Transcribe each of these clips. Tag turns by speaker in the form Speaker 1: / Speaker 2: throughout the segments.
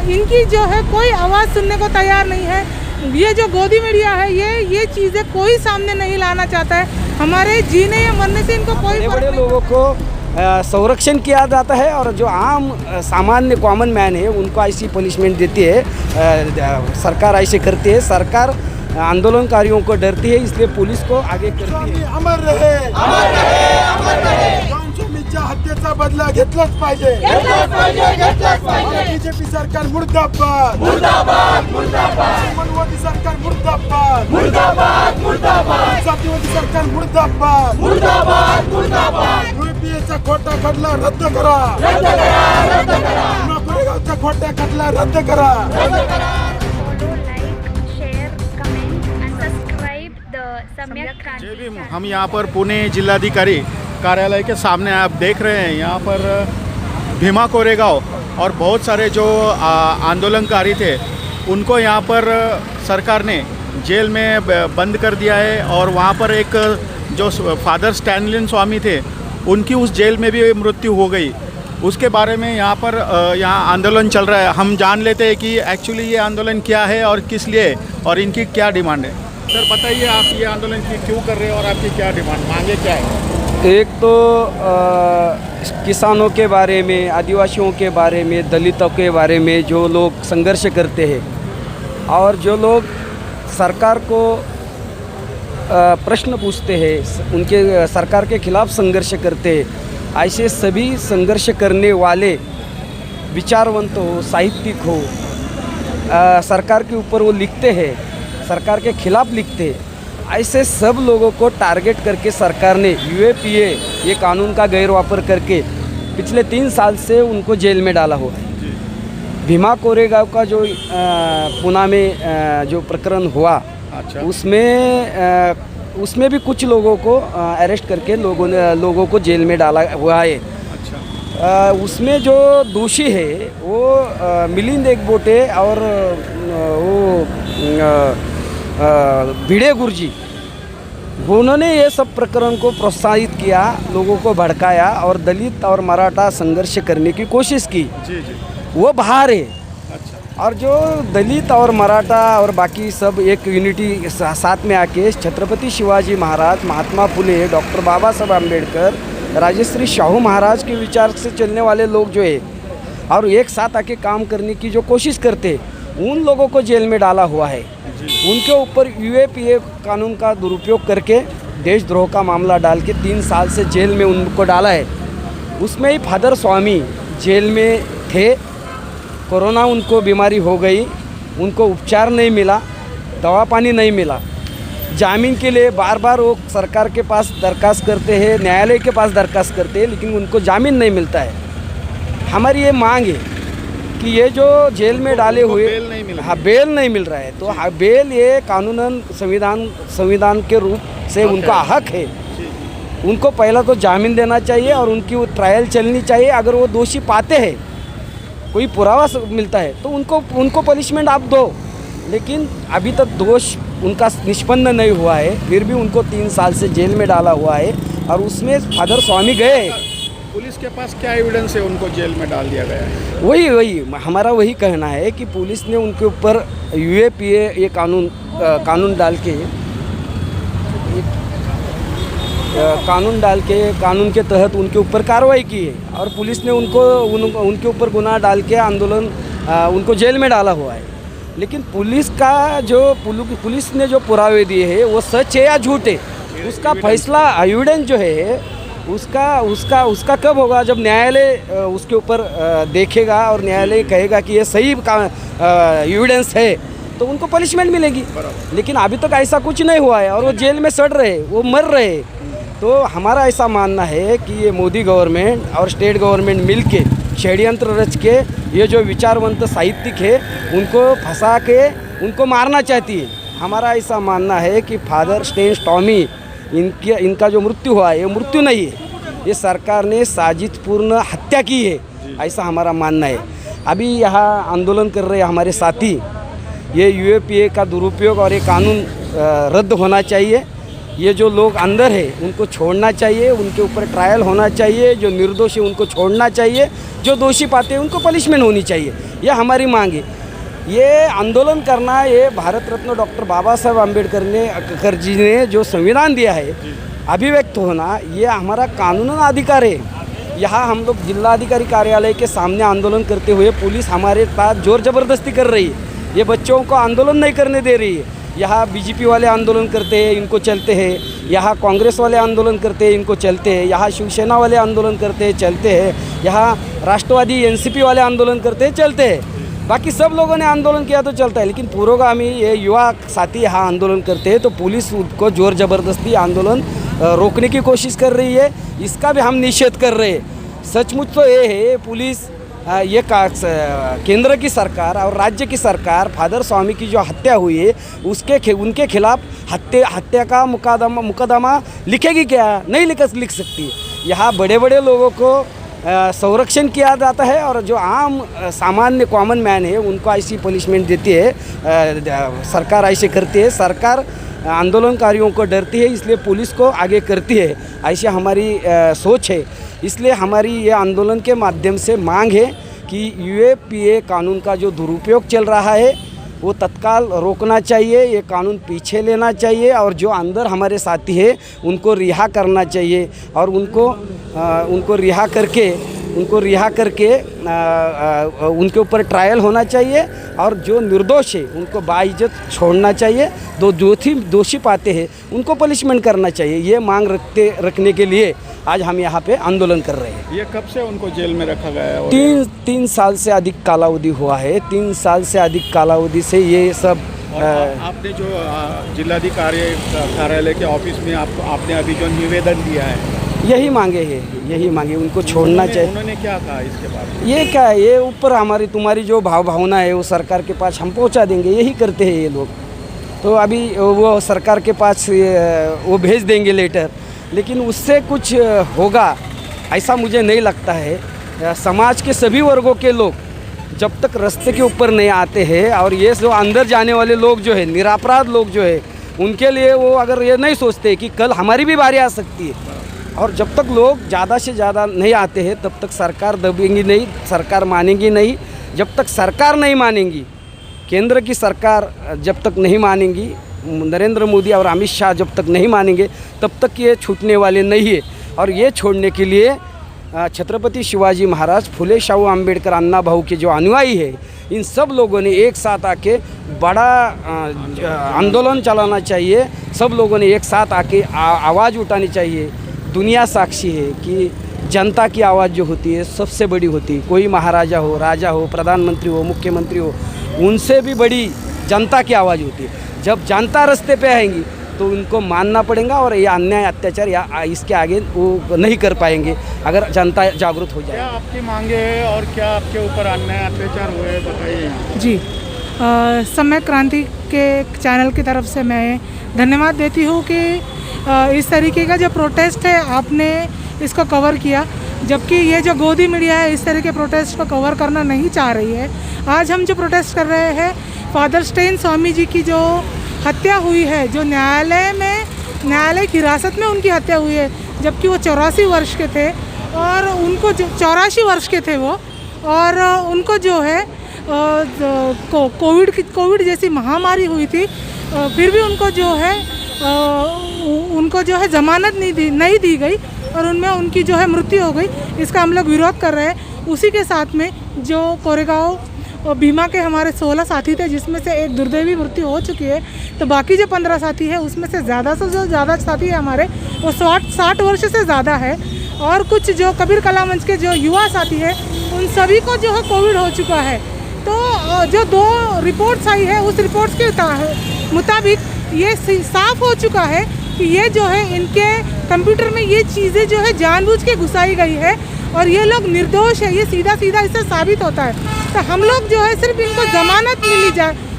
Speaker 1: इनकी जो है कोई आवाज़ सुनने को तैयार नहीं है। ये जो गोदी मीडिया है ये चीज़ें कोई सामने नहीं लाना चाहता है। हमारे जीने या मरने से इनको कोई
Speaker 2: बड़े लोगों को संरक्षण किया जाता है और जो आम सामान्य कॉमन मैन है उनको ऐसी पनिशमेंट देती है। सरकार ऐसे करती है, सरकार आंदोलनकारियों को डरती है, इसलिए पुलिस को आगे करती है।
Speaker 3: अमर रहे, अमर रहे, अमर रहे। मिर्जा हत्येचा बदला घेतलाच पाहिजे, बीजेपी सरकार मुर्दाबाद, मुर्दाबाद, मुर्दाबाद। मनमोहन सरकार मुर्दाबाद, मुर्दाबाद, मुर्दाबाद। जातीवादी सरकार मुर्दाबाद, मुर्दाबाद, मुर्दाबाद। यूपीएचा खोटा खटला रद्द करा, रद्द करा, रद्द करा। कोरेगावचा खोटा खटला रद्द करा, रद्द करा।
Speaker 4: जय भीम। हम यहाँ पर पुणे जिलाधिकारी कार्यालय के सामने आप देख रहे हैं, यहाँ पर भीमा कोरेगांव और बहुत सारे जो आंदोलनकारी थे उनको यहाँ पर सरकार ने जेल में बंद कर दिया है। और वहाँ पर एक जो फादर स्टैनलिन स्वामी थे उनकी उस जेल में भी मृत्यु हो गई। उसके बारे में यहाँ पर यहाँ आंदोलन चल रहा है। हम जान लेते हैं कि एक्चुअली ये आंदोलन क्या है और किस लिए और इनकी क्या डिमांड है। सर बताइए, आप ये आंदोलन क्यों कर रहे हैं और आपकी क्या डिमांड, मांगे क्या है?
Speaker 2: एक तो किसानों के बारे में, आदिवासियों के बारे में, दलितों के बारे में जो लोग संघर्ष करते हैं और जो लोग सरकार को प्रश्न पूछते हैं, उनके सरकार के खिलाफ संघर्ष करते हैं, ऐसे सभी संघर्ष करने वाले विचारवंत हो, साहित्यिक हो, सरकार के ऊपर वो लिखते हैं, सरकार के खिलाफ लिखते हैं, ऐसे सब लोगों को टारगेट करके सरकार ने यूएपीए ये कानून का गैरवापर करके पिछले 3 साल से उनको जेल में डाला हुआ है। भीमा कोरेगांव का जो पुणे में जो प्रकरण हुआ,
Speaker 4: अच्छा।
Speaker 2: उसमें भी कुछ लोगों को अरेस्ट करके लोगों को जेल में डाला हुआ है।
Speaker 4: अच्छा।
Speaker 2: उसमें जो दोषी है वो मिलिंद एकबोटे और वो भिड़े गुरुजी, उन्होंने ये सब प्रकरण को प्रोत्साहित किया, लोगों को भड़काया और दलित और मराठा संघर्ष करने की कोशिश की।
Speaker 4: जी जी।
Speaker 2: वो बाहर है।
Speaker 4: अच्छा।
Speaker 2: और जो दलित और मराठा और बाकी सब एक यूनिटी साथ में आके छत्रपति शिवाजी महाराज, महात्मा फुले, डॉक्टर बाबा साहब आम्बेडकर, राजश्री शाहू महाराज के विचार से चलने वाले लोग जो है और एक साथ आके काम करने की जो कोशिश करते, उन लोगों को जेल में डाला हुआ है। उनके ऊपर यूएपीए कानून का दुरुपयोग करके देशद्रोह का मामला डाल के 3 साल से जेल में उनको डाला है। उसमें ही फादर स्वामी जेल में थे, कोरोना उनको बीमारी हो गई, उनको उपचार नहीं मिला, दवा पानी नहीं मिला, जामीन के लिए बार बार वो सरकार के पास दरख्वास्त करते हैं, न्यायालय के पास दरख्वास्त करते हैं, लेकिन उनको जामीन नहीं मिलता है। हमारी ये मांग है कि ये जो जेल में डाले हुए
Speaker 4: बेल नहीं मिल,
Speaker 2: हाँ बेल नहीं मिल रहा है, तो बेल ये कानूनन संविधान के रूप से उनका हक है। उनको पहला तो जामीन देना चाहिए और उनकी वो ट्रायल चलनी चाहिए। अगर वो दोषी पाते हैं, कोई पुरावा मिलता है तो उनको पनिशमेंट आप दो, लेकिन अभी तक दोष उनका निष्पन्न नहीं हुआ है, फिर भी उनको 3 साल से जेल में डाला हुआ है। और उसमें फादर स्वामी गए,
Speaker 4: पुलिस के पास क्या एविडेंस है उनको जेल में डाल दिया गया है?
Speaker 2: वही हमारा वही कहना है कि पुलिस ने उनके ऊपर यूएपीए ये कानून डाल के कानून के तहत उनके ऊपर कार्रवाई की है और पुलिस ने उनके ऊपर गुनाह डाल के उनको जेल में डाला हुआ है। लेकिन पुलिस ने जो पुरावे दिए हैं वो सच है या झूठ है, उसका फैसला एविडेंस जो है उसका कब होगा? जब न्यायालय उसके ऊपर देखेगा और न्यायालय कहेगा कि ये सही एविडेंस है तो उनको पनिशमेंट मिलेगी। लेकिन अभी तक ऐसा कुछ नहीं हुआ है और वो जेल में सड़ रहे, वो मर रहे। तो हमारा ऐसा मानना है कि ये मोदी गवर्नमेंट और स्टेट गवर्नमेंट मिलके षड्यंत्र रच के ये जो विचारवंत साहित्यिक है उनको फंसा के उनको मारना चाहती है। हमारा ऐसा मानना है कि फादर स्टेन टॉमी इनका जो मृत्यु हुआ है ये मृत्यु नहीं है, ये सरकार ने साजिशपूर्ण हत्या की है, ऐसा हमारा मानना है। अभी यहाँ आंदोलन कर रहे हमारे साथी, ये यूएपीए का दुरुपयोग और ये कानून रद्द होना चाहिए ये जो लोग अंदर है उनको छोड़ना चाहिए, उनके ऊपर ट्रायल होना चाहिए, जो निर्दोष है उनको छोड़ना चाहिए, जो दोषी पाते हैं उनको पनिशमेंट होनी चाहिए। ये हमारी मांग है। ये आंदोलन करना, ये भारत रत्न डॉक्टर बाबा साहब अम्बेडकर जी ने जो संविधान दिया है, अभिव्यक्त होना, ये हमारा कानूनन अधिकार है। यहाँ हम लोग जिलाधिकारी कार्यालय के सामने आंदोलन करते हुए पुलिस हमारे साथ जोर ज़बरदस्ती कर रही है। ये बच्चों को आंदोलन नहीं करने दे रही है। यहाँ बीजेपी वाले आंदोलन करते हैं, इनको चलते हैं। यहाँ कांग्रेस वाले आंदोलन करते हैं, इनको चलते हैं। यहाँ शिवसेना वाले आंदोलन करते हैं, चलते हैं। यहाँ राष्ट्रवादी एनसीपी वाले आंदोलन करते हैं, चलते हैं। बाकी सब लोगों ने आंदोलन किया तो चलता है, लेकिन पुरोगामी ये युवा साथी यहाँ आंदोलन करते हैं तो पुलिस उनको जोर ज़बरदस्ती आंदोलन रोकने की कोशिश कर रही है। इसका भी हम निषेध कर रहे हैं। सचमुच तो ये है, पुलिस ये केंद्र की सरकार और राज्य की सरकार, फादर स्वामी की जो हत्या हुई है उनके खिलाफ हत्या का मुकदमा लिखेगी क्या? नहीं लिख सकती। यहाँ बड़े बड़े लोगों को संरक्षण किया जाता है और जो आम सामान्य कॉमन मैन है उनको ऐसी पनिशमेंट देती है। सरकार ऐसे करती है। सरकार आंदोलनकारियों को डरती है, इसलिए पुलिस को आगे करती है। ऐसी हमारी सोच है। इसलिए हमारी ये आंदोलन के माध्यम से मांग है कि यूएपीए कानून का जो दुरुपयोग चल रहा है वो तत्काल रोकना चाहिए। ये कानून पीछे लेना चाहिए और जो अंदर हमारे साथी है उनको रिहा करना चाहिए और उनको रिहा करके उनके ऊपर ट्रायल होना चाहिए और जो निर्दोष है उनको बाइज्जत छोड़ना चाहिए। जो दोषी पाते हैं उनको पनिशमेंट करना चाहिए। ये मांग रखने के लिए आज हम यहाँ पे आंदोलन कर रहे हैं।
Speaker 4: ये कब से उनको जेल में रखा गया है?
Speaker 2: तीन साल से अधिक कालावधि हुआ है। 3 साल से अधिक कालावधि से ये सब
Speaker 4: आपने जो जिलाधिकारी कार्यालय के ऑफिस में आपने अभी जो निवेदन दिया है,
Speaker 2: यही मांगे उनको छोड़ना चाहिए।
Speaker 4: उन्होंने क्या कहा इसके बारे में?
Speaker 2: ये क्या है, ये ऊपर तुम्हारी जो भावना है वो सरकार के पास हम पहुंचा देंगे, यही करते हैं ये लोग। तो अभी वो सरकार के पास वो भेज देंगे लेटर, लेकिन उससे कुछ होगा ऐसा मुझे नहीं लगता है। समाज के सभी वर्गों के लोग जब तक रास्ते के ऊपर नहीं आते हैं और ये जो अंदर जाने वाले लोग जो है, निरपराध लोग जो है, उनके लिए वो अगर ये नहीं सोचते कि कल हमारी भी बारी आ सकती है, और जब तक लोग ज़्यादा से ज़्यादा नहीं आते हैं तब तक सरकार दबेगी नहीं, सरकार मानेगी नहीं। जब तक सरकार नहीं मानेगी, केंद्र की सरकार जब तक नहीं मानेगी, नरेंद्र मोदी और अमित शाह जब तक नहीं मानेंगे तब तक ये छूटने वाले नहीं है। और ये छोड़ने के लिए छत्रपति शिवाजी महाराज, फुले शाहू अम्बेडकर, अन्ना भाऊ के जो अनुयायी है, इन सब लोगों ने एक साथ आके बड़ा आंदोलन चलाना चाहिए। सब लोगों ने एक साथ आके आवाज़ उठानी चाहिए। दुनिया साक्षी है कि जनता की आवाज़ जो होती है सबसे बड़ी होती है। कोई महाराजा हो, राजा हो, प्रधानमंत्री हो, मुख्यमंत्री हो, उनसे भी बड़ी जनता की आवाज़ होती है। जब जनता रास्ते पे आएंगी तो उनको मानना पड़ेगा और ये अन्याय अत्याचार या इसके आगे वो नहीं कर पाएंगे अगर जनता जागरूक हो जाए।
Speaker 4: क्या आपकी मांगे है और क्या आपके ऊपर अन्याय अत्याचार हुए, बताइए।
Speaker 1: जी, समय क्रांति के चैनल की तरफ से मैं धन्यवाद देती हूँ कि इस तरीके का जो प्रोटेस्ट है आपने इसको कवर किया, जबकि ये जो गोदी मीडिया है इस तरह के प्रोटेस्ट को कवर करना नहीं चाह रही है। आज हम जो प्रोटेस्ट कर रहे हैं, फादर स्टेन स्वामी जी की जो हत्या हुई है, जो न्यायालय की हिरासत में उनकी हत्या हुई है, जबकि वो 84 वर्ष के थे और उनको 84 वर्ष के थे वो, और उनको जो है कोविड जैसी महामारी हुई थी, फिर भी उनको जो है ज़मानत नहीं दी गई और उनमें उनकी जो है मृत्यु हो गई। इसका हम लोग विरोध कर रहे हैं। उसी के साथ में जो कोरेगांव भीमा के हमारे 16 साथी थे, जिसमें से एक दुर्दैवी मृत्यु हो चुकी है, तो बाकी जो 15 साथी है उसमें से ज़्यादा साथी है हमारे वो 60 वर्ष से ज़्यादा है, और कुछ जो कबीर कला मंच के जो युवा साथी है उन सभी को जो है कोविड हो चुका है। तो जो 2 रिपोर्ट्स आई है उस रिपोर्ट्स के मुताबिक ये साफ हो चुका है कि ये जो है इनके कंप्यूटर में ये चीज़ें जो है जानबूझ के घुसाई गई है और ये लोग निर्दोष है, ये सीधा इससे साबित होता है। तो हम लोग जो है सिर्फ इनको ज़मानत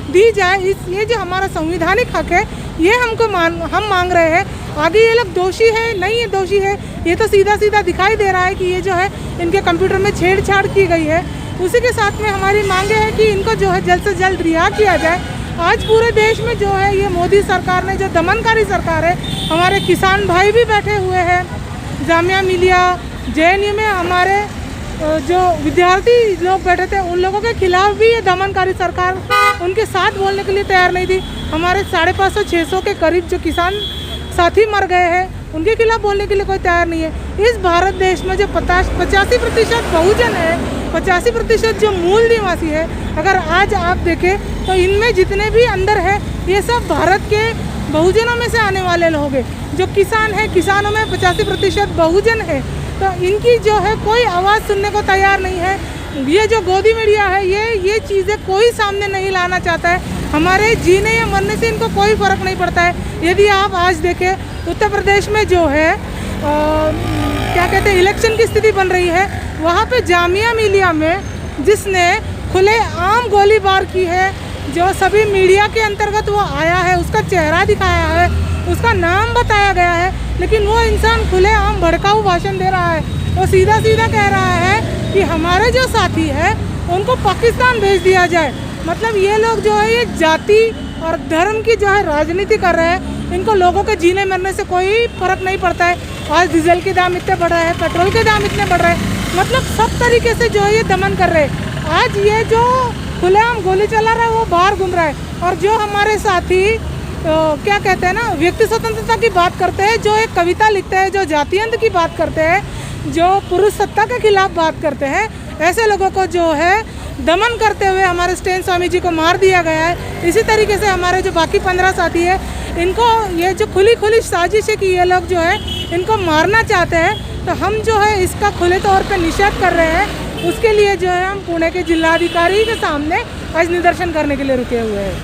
Speaker 1: दी जाए, ये जो हमारा संवैधानिक हक है ये हम मांग रहे हैं। आगे ये लोग दोषी है नहीं है दोषी है ये तो सीधा दिखाई दे रहा है कि ये जो है इनके कंप्यूटर में छेड़छाड़ की गई है। उसी के साथ में हमारी मांगे है कि इनको जो है जल्द से जल्द रिहा किया जाए। आज पूरे देश में जो है ये मोदी सरकार ने, जो दमनकारी सरकार है, हमारे किसान भाई भी बैठे हुए हैं। जामिया मिलिया JNU में हमारे जो विद्यार्थी लोग बैठे थे, उन लोगों के खिलाफ भी ये दमनकारी सरकार उनके साथ बोलने के लिए तैयार नहीं थी। हमारे 550-600 के करीब जो किसान साथी मर गए हैं, उनके खिलाफ बोलने के लिए कोई तैयार नहीं है। इस भारत देश में जो 85% बहुजन है, 85% जो मूल निवासी है, अगर आज आप देखें तो इनमें जितने भी अंदर है ये सब भारत के बहुजनों में से आने वाले लोग हैं। जो किसान है, किसानों में 85% बहुजन है, तो इनकी जो है कोई आवाज़ सुनने को तैयार नहीं है। ये जो गोदी मीडिया है, ये चीज़ें कोई सामने नहीं लाना चाहता है। हमारे जीने या मरने से इनको कोई फ़र्क नहीं पड़ता है। यदि आप आज देखें उत्तर प्रदेश में जो है क्या कहते हैं, इलेक्शन की स्थिति बन रही है, वहाँ पे जामिया मिलिया में जिसने खुले आम गोलीबार की है, जो सभी मीडिया के अंतर्गत वो आया है, उसका चेहरा दिखाया है, उसका नाम बताया गया है, लेकिन वो इंसान खुले आम भड़काऊ भाषण दे रहा है। वो सीधा सीधा कह रहा है कि हमारे जो साथी है उनको पाकिस्तान भेज दिया जाए। मतलब ये लोग जो है ये जाति और धर्म की जो है राजनीति कर रहे हैं। इनको लोगों के जीने मरने से कोई फर्क नहीं पड़ता है। आज डीजल के दाम इतने बढ़ रहे हैं, पेट्रोल के दाम इतने बढ़ रहे हैं, मतलब सब तरीके से जो है ये दमन कर रहे हैं। आज ये जो खुलेआम गोली चला रहा है वो बाहर घूम रहा है, और जो हमारे साथी क्या कहते हैं ना, व्यक्ति स्वतंत्रता की बात करते हैं, जो एक कविता लिखते हैं, जो जातियंत की बात करते हैं, जो पुरुष सत्ता के खिलाफ बात करते हैं, ऐसे लोगों को जो है दमन करते हुए हमारे स्टेन स्वामी जी को मार दिया गया है। इसी तरीके से हमारे जो बाकी 15 साथी है, इनको ये जो खुली साजिश है कि ये लोग जो है इनको मारना चाहते हैं, तो हम जो है इसका खुले तौर पे निषेध कर रहे हैं। उसके लिए जो है हम पुणे के जिलाधिकारी के सामने आज निदर्शन करने के लिए रुके हुए हैं।